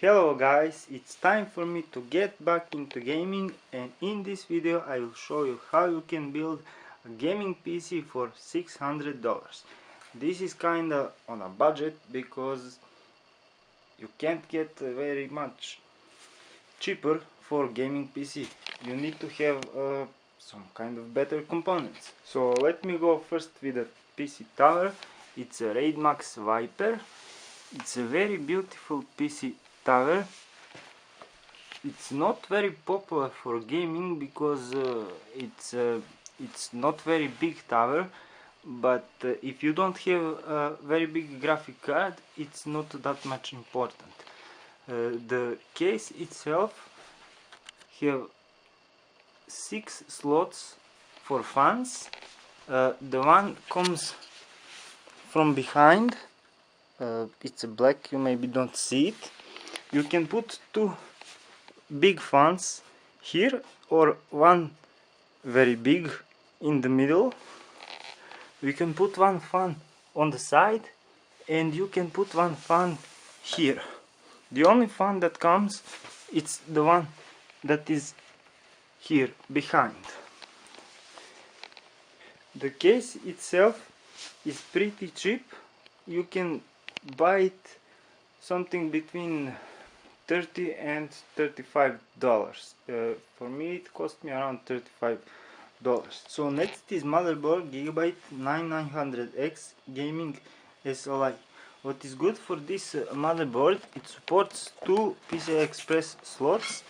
Hello guys, it's time for me to get back into gaming, and in this video I will show you how you can build a gaming PC for $600. This is kinda on a budget because you can't get very much cheaper for gaming PC. You need to have some kind of better components. So let me go first with the PC tower. It's a Raidmax Viper. It's a very beautiful PC tower. It's not very popular for gaming because it's not very big tower, but if you don't have a very big graphic card, it's not that much important. The case itself have 6 slots for fans. The one comes from behind. It's black, you maybe don't see it. You can put 2 big fans here or one very big in the middle. We can put one fan on the side and you can put one fan here. The only fan that comes, it's the one that is here behind. The case itself is pretty cheap. You can buy it something between $30 and $35. For me it cost me around $35. So next is motherboard Gigabyte 9900X Gaming SLI. What is good for this motherboard, it supports 2 PCI Express slots,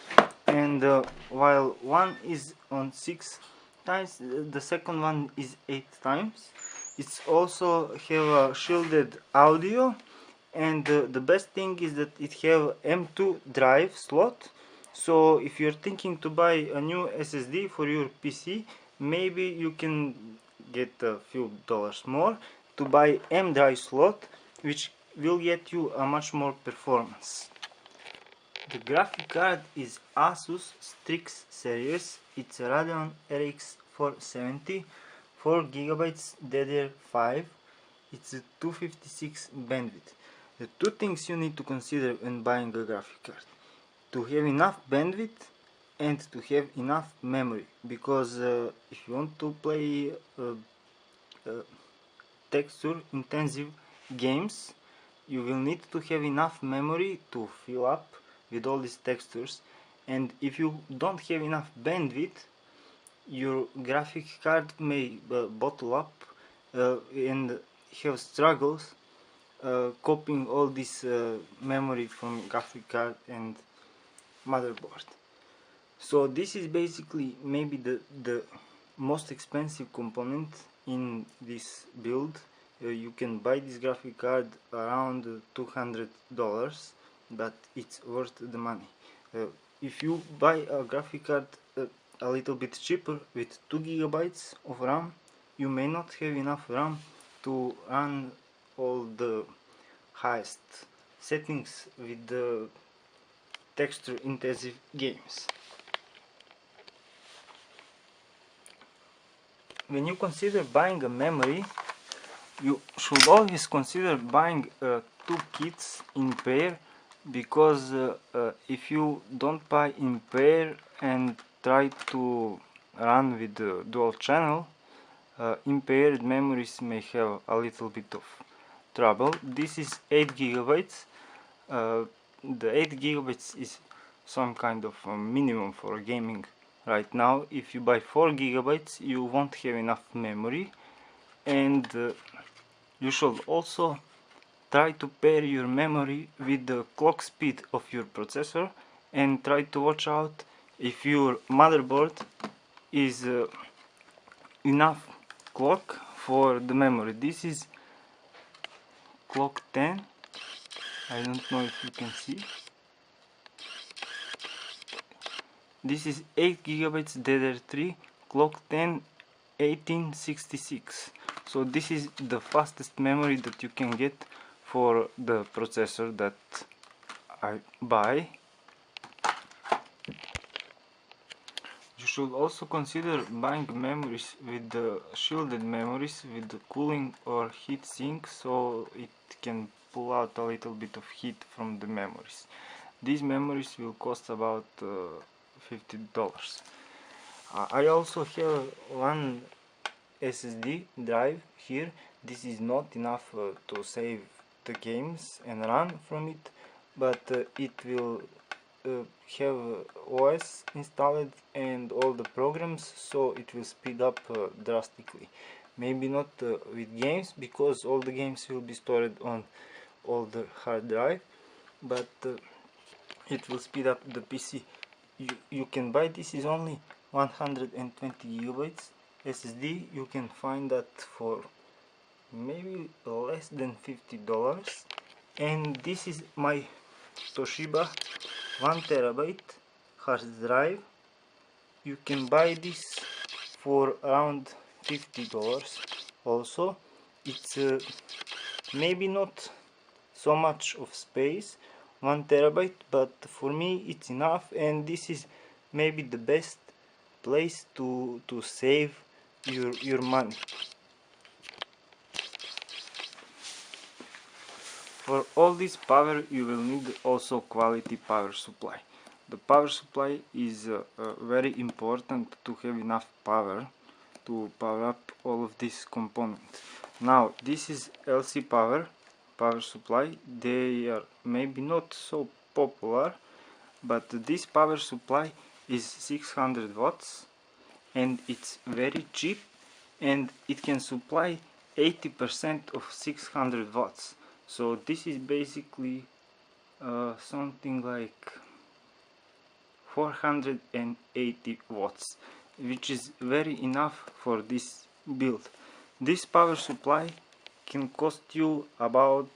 and while one is on 6 times, the second one is 8 times. It's also have a shielded audio, and the best thing is that it have M2 drive slot. So if you're thinking to buy a new SSD for your PC, maybe you can get a few dollars more to buy M drive slot, which will get you a much more performance. The graphic card is Asus Strix series. It's a Radeon RX 470, 4GB DDR5. It's a 256 bandwidth. The 2 things you need to consider when buying a graphic card: to have enough bandwidth and to have enough memory, because if you want to play texture intensive games, you will need to have enough memory to fill up with all these textures, and if you don't have enough bandwidth, your graphic card may bottle up and have struggles copying all this memory from graphic card and motherboard. So this is basically maybe the most expensive component in this build. You can buy this graphic card around $200, but it's worth the money. If you buy a graphic card a little bit cheaper with 2 GB of RAM, you may not have enough RAM to run all the highest settings with the texture intensive games. When you consider buying a memory, you should always consider buying 2 kits in pair, because if you don't buy in pair and try to run with the dual channel, impaired memories may have a little bit of trouble. This is 8 GB. The 8 GB is some kind of minimum for gaming right now. If you buy 4 GB, you won't have enough memory, and you should also try to pair your memory with the clock speed of your processor, and try to watch out if your motherboard is enough clock for the memory. This is clock 10. I don't know if you can see. This is 8 GB DDR3, clock 10, 1866. So this is the fastest memory that you can get for the processor that I buy. You should also consider buying memories with the shielded memories with the cooling or heat sink, so it can pull out a little bit of heat from the memories. These memories will cost about $50. I also have one SSD drive here. This is not enough to save the games and run from it, but it will have OS installed and all the programs, so it will speed up drastically. Maybe not with games, because all the games will be stored on all the hard drive, but it will speed up the PC. You can buy this, is only 120 gigabytes SSD. You can find that for maybe less than $50. And this is my Toshiba 1 terabyte hard drive. You can buy this for around $50 also. It's maybe not so much of space, 1 terabyte, but for me it's enough, and this is maybe the best place to save your money. For all this power you will need also quality power supply. The power supply is very important to have enough power to power up all of these components. Now this is LC power supply. They are maybe not so popular, but this power supply is 600 watts and it's very cheap, and it can supply 80% of 600 watts. So this is basically something like 480 watts, which is very enough for this build. This power supply can cost you about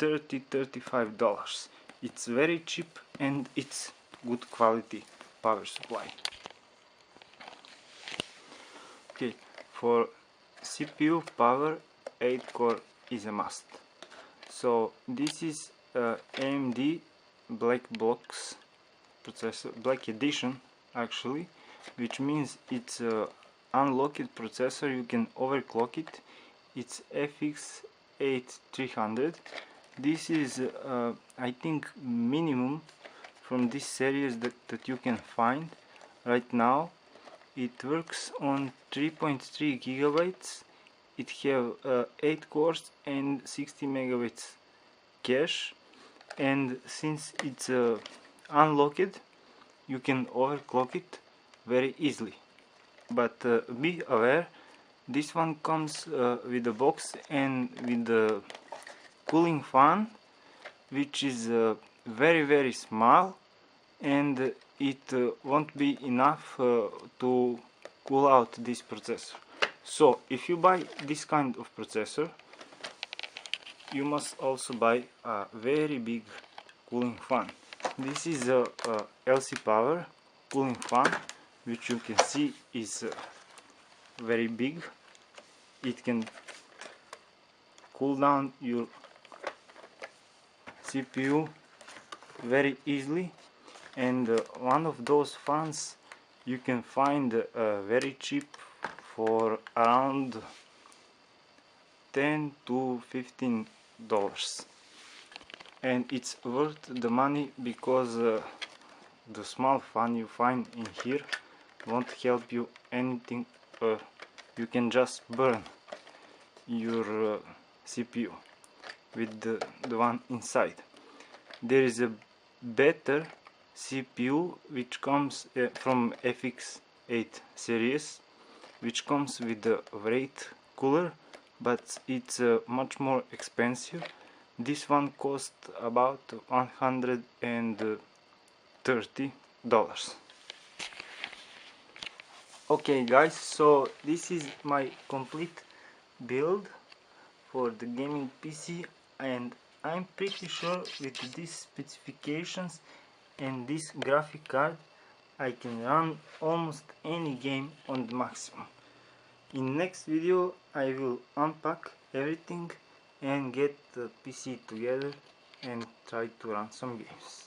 $30–35. It's very cheap and it's good quality power supply. Okay, for CPU power, 8 core is a must. So this is AMD Black Box processor, Black Edition actually, which means it's a unlocked processor. You can overclock it. It's FX8300. This is I think minimum from this series that you can find right now. It works on 3.3 gigabytes. It have 8 cores and 60 megabytes cache, and since it's unlocked, you can overclock it very easily. But be aware, this one comes with a box and with the cooling fan, which is very small, and it won't be enough to cool out this processor. So if you buy this kind of processor, you must also buy a very big cooling fan. This is a LC power cooling fan, which you can see is very big. It can cool down your CPU very easily, and one of those fans you can find very cheap for around $10–15, and it's worth the money because the small fan you find in here won't help you anything. You can just burn your CPU with the one inside. There is a better CPU which comes from FX8 series, which comes with the Wraith cooler, but it's much more expensive. This one cost about $130. Okay guys, so this is my complete build for the gaming PC, and I'm pretty sure with these specifications and this graphic card I can run almost any game on the maximum. In next video I will unpack everything and get the PC together and try to run some games.